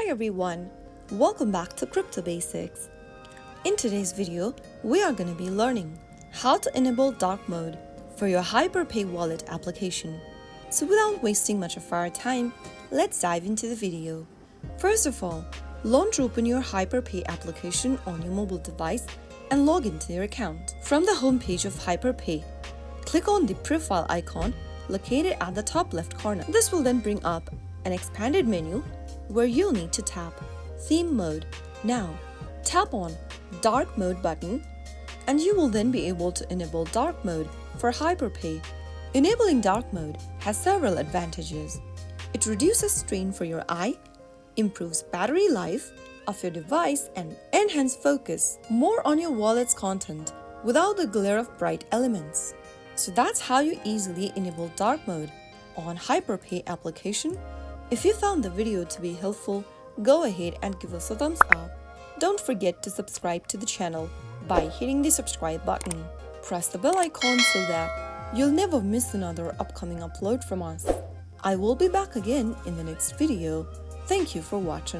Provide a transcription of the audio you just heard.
Hi everyone, welcome back to Crypto Basics. In today's video, we are going to be learning how to enable dark mode for your HyperPay wallet application. So without wasting much of our time, let's dive into the video. First of all, launch open your HyperPay application on your mobile device and log into your account. From the homepage of HyperPay, click on the profile icon located at the top left corner. This will then bring up an expanded menu where you'll need to tap Theme Mode. Now, tap on Dark Mode button and you will then be able to enable dark mode for HyperPay. Enabling dark mode has several advantages. It reduces strain for your eye, improves battery life of your device and enhances focus more on your wallet's content without the glare of bright elements. So that's how you easily enable dark mode on HyperPay application. If you found the video to be helpful, go ahead and give us a thumbs up. Don't forget to subscribe to the channel by hitting the subscribe button. Press the bell icon so that you'll never miss another upcoming upload from us. I will be back again in the next video. Thank you for watching.